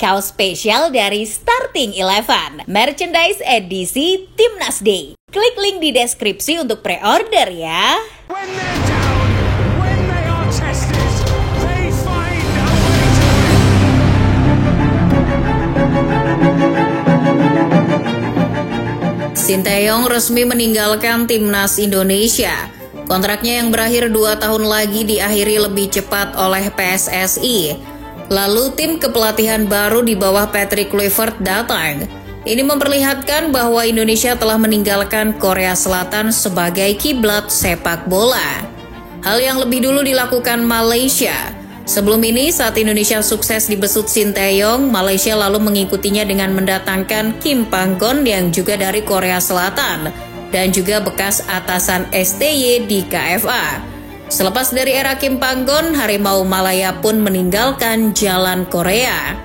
kaos spesial dari Starting Eleven, merchandise edisi Timnas Day. Klik link di deskripsi untuk pre-order ya. When they're down, when they are tested, they find a way to win. Sinteyong resmi meninggalkan Timnas Indonesia. Kontraknya yang berakhir 2 tahun lagi diakhiri lebih cepat oleh PSSI. Lalu tim kepelatihan baru di bawah Patrick Kluivert datang. Ini memperlihatkan bahwa Indonesia telah meninggalkan Korea Selatan sebagai kiblat sepak bola. Hal yang lebih dulu dilakukan Malaysia. Sebelum ini, saat Indonesia sukses dibesut Sinteyong, Malaysia lalu mengikutinya dengan mendatangkan Kim Panggon yang juga dari Korea Selatan dan juga bekas atasan STY di KFA. Selepas dari era Kim Panggon, Harimau Malaya pun meninggalkan jalan Korea.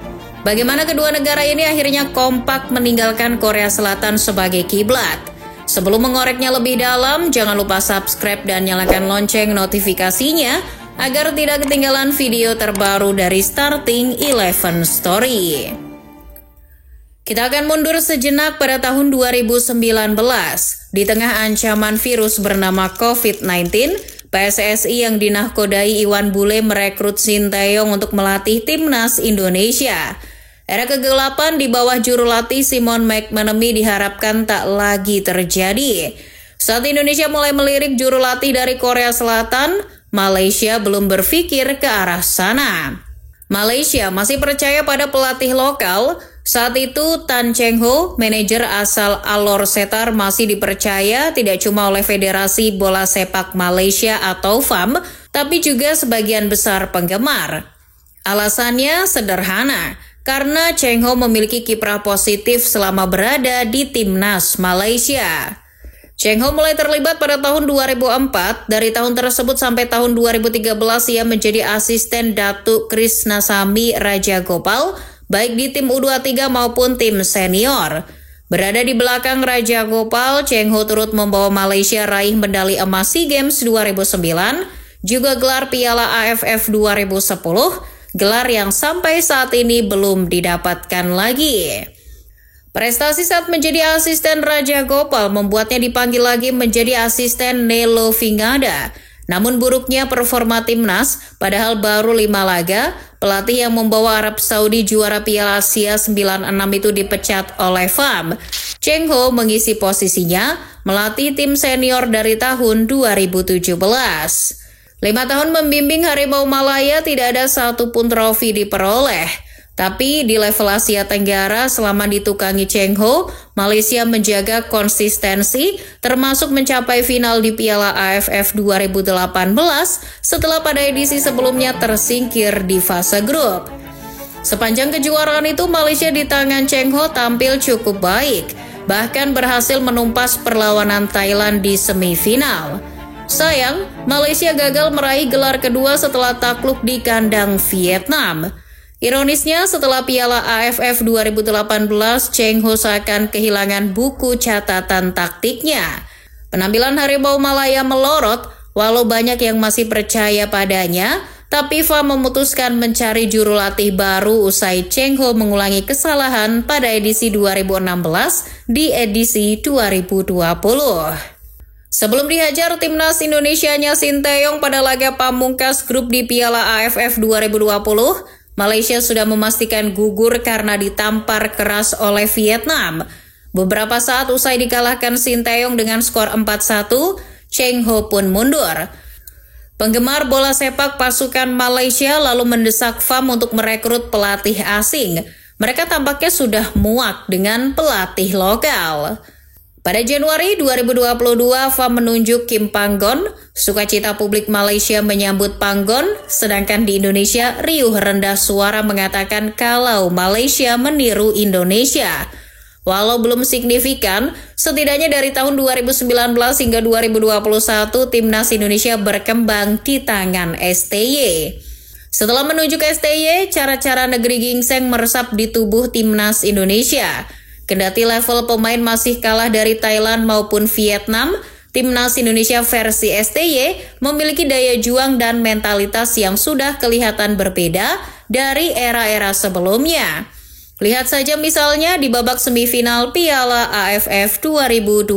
Bagaimana kedua negara ini akhirnya kompak meninggalkan Korea Selatan sebagai kiblat? Sebelum mengoreknya lebih dalam, jangan lupa subscribe dan nyalakan lonceng notifikasinya agar tidak ketinggalan video terbaru dari Starting Eleven Story. Kita akan mundur sejenak pada tahun 2019. Di tengah ancaman virus bernama COVID-19, PSSI yang dinahkodai Iwan Bule merekrut Sinteyong untuk melatih Timnas Indonesia. Era kegelapan di bawah juru latih Simon McManamy diharapkan tak lagi terjadi. Saat Indonesia mulai melirik juru latih dari Korea Selatan, Malaysia belum berpikir ke arah sana. Malaysia masih percaya pada pelatih lokal. Saat itu Tan Cheng Ho, manajer asal Alor Setar, masih dipercaya tidak cuma oleh Federasi Bola Sepak Malaysia atau FAM, tapi juga sebagian besar penggemar. Alasannya sederhana, karena Cheng Ho memiliki kiprah positif selama berada di Timnas Malaysia. Cheng Ho mulai terlibat pada tahun 2004, dari tahun tersebut sampai tahun 2013 ia menjadi asisten Datuk Krisnasamy Rajagopal, baik di tim U23 maupun tim senior. Berada di belakang Rajagopal, Cheng Ho turut membawa Malaysia raih medali emas SEA Games 2009, juga gelar Piala AFF 2010, gelar yang sampai saat ini belum didapatkan lagi. Prestasi saat menjadi asisten Rajagopal membuatnya dipanggil lagi menjadi asisten Nelo Vingada. Namun buruknya performa timnas, padahal baru 5 laga, pelatih yang membawa Arab Saudi juara Piala Asia 96 itu dipecat oleh FAM. Cheng Ho mengisi posisinya, melatih tim senior dari tahun 2017. 5 tahun membimbing Harimau Malaya tidak ada satupun trofi diperoleh. Tapi di level Asia Tenggara selama ditukangi Cheng Ho, Malaysia menjaga konsistensi termasuk mencapai final di Piala AFF 2018 setelah pada edisi sebelumnya tersingkir di fase grup. Sepanjang kejuaraan itu Malaysia di tangan Cheng Ho tampil cukup baik, bahkan berhasil menumpas perlawanan Thailand di semifinal. Sayang, Malaysia gagal meraih gelar kedua setelah takluk di kandang Vietnam. Ironisnya, setelah Piala AFF 2018, Cheng Ho seakan kehilangan buku catatan taktiknya. Penampilan Harimau Malaya melorot, walau banyak yang masih percaya padanya, tapi FAM memutuskan mencari juru latih baru usai Cheng Ho mengulangi kesalahan pada edisi 2016 di edisi 2020. Sebelum dihajar Timnas Indonesianya Sinteyong pada laga pamungkas grup di Piala AFF 2020, Malaysia sudah memastikan gugur karena ditampar keras oleh Vietnam. Beberapa saat usai dikalahkan Sinteyong dengan skor 4-1, Cheng Ho pun mundur. Penggemar bola sepak pasukan Malaysia lalu mendesak FAM untuk merekrut pelatih asing. Mereka tampaknya sudah muak dengan pelatih lokal. Pada Januari 2022, FAM menunjuk Kim Panggon. Sukacita publik Malaysia menyambut Panggon, sedangkan di Indonesia riuh rendah suara mengatakan kalau Malaysia meniru Indonesia. Walau belum signifikan, setidaknya dari tahun 2019 hingga 2021 Timnas Indonesia berkembang di tangan STY. Setelah menunjuk STY, cara-cara negeri gingseng meresap di tubuh Timnas Indonesia. Kendati level pemain masih kalah dari Thailand maupun Vietnam, Timnas Indonesia versi STY memiliki daya juang dan mentalitas yang sudah kelihatan berbeda dari era-era sebelumnya. Lihat saja misalnya di babak semifinal Piala AFF 2020.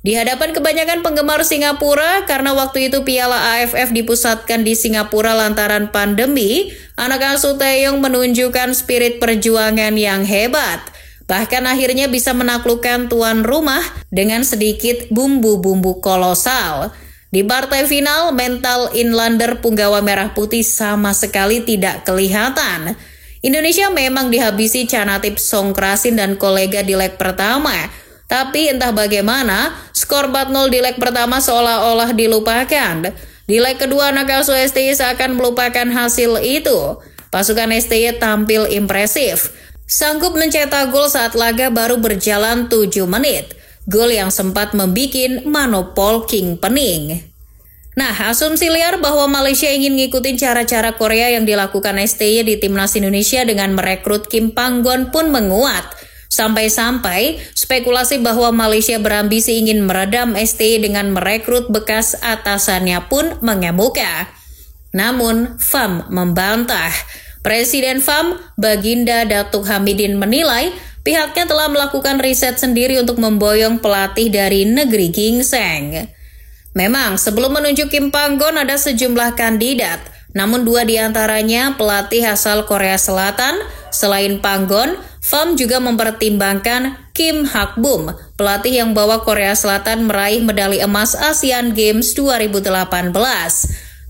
Di hadapan kebanyakan penggemar Singapura, karena waktu itu Piala AFF dipusatkan di Singapura lantaran pandemi, anak asuh Taeyong menunjukkan spirit perjuangan yang hebat. Bahkan akhirnya bisa menaklukkan tuan rumah dengan sedikit bumbu-bumbu kolosal. Di partai final, mental inlander punggawa merah putih sama sekali tidak kelihatan. Indonesia memang dihabisi Chanatip Songkrasin dan kolega di leg pertama. Tapi entah bagaimana, skor 4-0 di leg pertama seolah-olah dilupakan. Di leg kedua, anak asuh STY seakan melupakan hasil itu. Pasukan STY tampil impresif, sanggup mencetak gol saat laga baru berjalan 7 menit. Gol yang sempat membikin Mano Polking pening. Nah, asumsi liar bahwa Malaysia ingin ngikutin cara-cara Korea yang dilakukan STY di Timnas Indonesia dengan merekrut Kim Panggon pun menguat. Sampai-sampai spekulasi bahwa Malaysia berambisi ingin meredam STY dengan merekrut bekas atasannya pun mengemuka. Namun, FAM membantah. Presiden FAM, Baginda Datuk Hamidin menilai pihaknya telah melakukan riset sendiri untuk memboyong pelatih dari negeri gingseng. Memang, sebelum menunjuk Kim Panggon ada sejumlah kandidat, namun 2 diantaranya pelatih asal Korea Selatan. Selain Panggon, FAM juga mempertimbangkan Kim Hak-bum, pelatih yang bawa Korea Selatan meraih medali emas Asian Games 2018.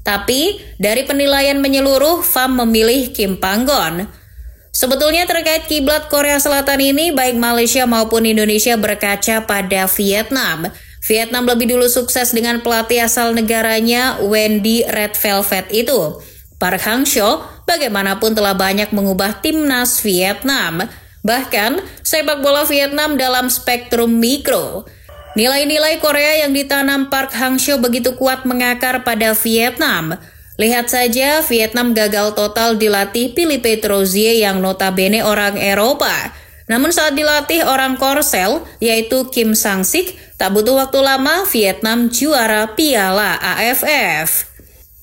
Tapi, dari penilaian menyeluruh, FAM memilih Kim Panggon. Sebetulnya terkait kiblat Korea Selatan ini, baik Malaysia maupun Indonesia berkaca pada Vietnam. Vietnam lebih dulu sukses dengan pelatih asal negaranya Wendy Red Velvet itu. Park Hang-seo bagaimanapun telah banyak mengubah timnas Vietnam. Bahkan, sepak bola Vietnam dalam spektrum mikro. Nilai-nilai Korea yang ditanam Park Hang-seo begitu kuat mengakar pada Vietnam. Lihat saja, Vietnam gagal total dilatih Philippe Troussier yang notabene orang Eropa. Namun saat dilatih orang Korsel, yaitu Kim Sang-sik, tak butuh waktu lama Vietnam juara Piala AFF.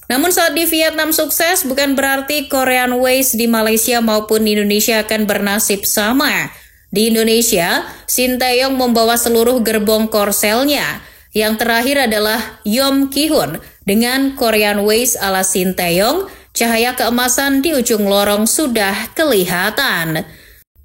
Namun saat di Vietnam sukses, bukan berarti Korean Ways di Malaysia maupun Indonesia akan bernasib sama. Di Indonesia, Shin Tae-yong membawa seluruh gerbong Korselnya. Yang terakhir adalah Yom Ki-hun dengan Korean Ways ala Shin Tae-yong. Cahaya keemasan di ujung lorong sudah kelihatan.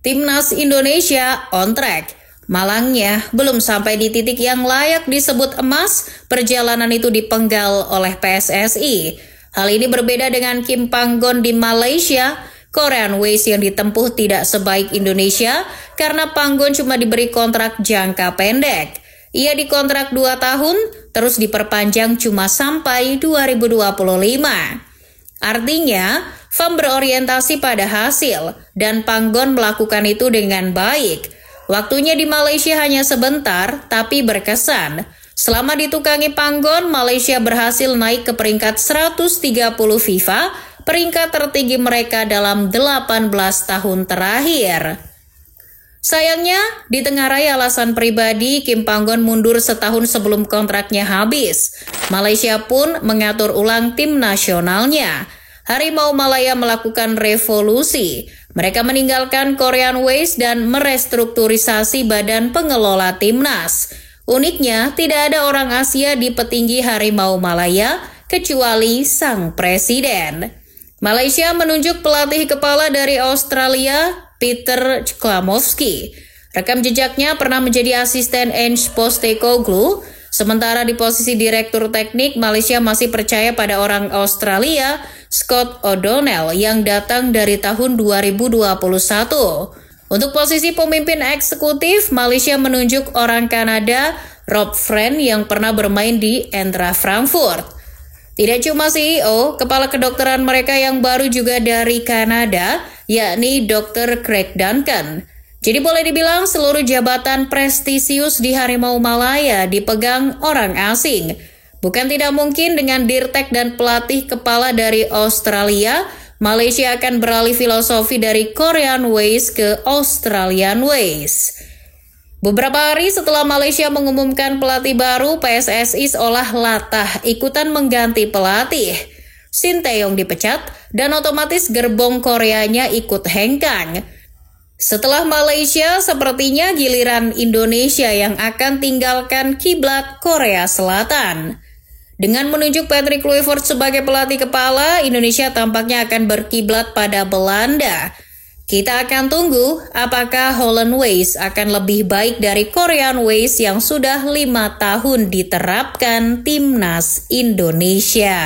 Timnas Indonesia on track. Malangnya, belum sampai di titik yang layak disebut emas, perjalanan itu dipenggal oleh PSSI. Hal ini berbeda dengan Kim Panggon di Malaysia. Korean Ways yang ditempuh tidak sebaik Indonesia karena Panggon cuma diberi kontrak jangka pendek. Ia dikontrak 2 tahun, terus diperpanjang cuma sampai 2025. Artinya, FAM berorientasi pada hasil, dan Panggon melakukan itu dengan baik. Waktunya di Malaysia hanya sebentar, tapi berkesan. Selama ditukangi Panggon, Malaysia berhasil naik ke peringkat 130 FIFA, peringkat tertinggi mereka dalam 18 tahun terakhir. Sayangnya, di tengah raya alasan pribadi, Kim Panggon mundur setahun sebelum kontraknya habis. Malaysia pun mengatur ulang tim nasionalnya. Harimau Malaya melakukan revolusi. Mereka meninggalkan Korean Ways dan merestrukturisasi badan pengelola timnas. Uniknya, tidak ada orang Asia di petinggi Harimau Malaya, kecuali sang presiden. Malaysia menunjuk pelatih kepala dari Australia, Peter Klamovski. Rekam jejaknya pernah menjadi asisten Ange Postecoglou. Sementara di posisi direktur teknik, Malaysia masih percaya pada orang Australia, Scott O'Donnell, yang datang dari tahun 2021. Untuk posisi pemimpin eksekutif, Malaysia menunjuk orang Kanada, Rob Friend, yang pernah bermain di Eintracht Frankfurt. Tidak cuma CEO, kepala kedokteran mereka yang baru juga dari Kanada, yakni Dr. Craig Duncan. Jadi boleh dibilang seluruh jabatan prestisius di Harimau Malaya dipegang orang asing. Bukan tidak mungkin dengan dirtek dan pelatih kepala dari Australia, Malaysia akan beralih filosofi dari Korean Ways ke Australian Ways. Beberapa hari setelah Malaysia mengumumkan pelatih baru, PSSI seolah latah ikutan mengganti pelatih. Sinteyong dipecat, dan otomatis gerbong Koreanya ikut hengkang. Setelah Malaysia, sepertinya giliran Indonesia yang akan tinggalkan kiblat Korea Selatan. Dengan menunjuk Patrick Kluivert sebagai pelatih kepala, Indonesia tampaknya akan berkiblat pada Belanda. Kita akan tunggu apakah Holland Ways akan lebih baik dari Korean Ways yang sudah 5 tahun diterapkan timnas Indonesia.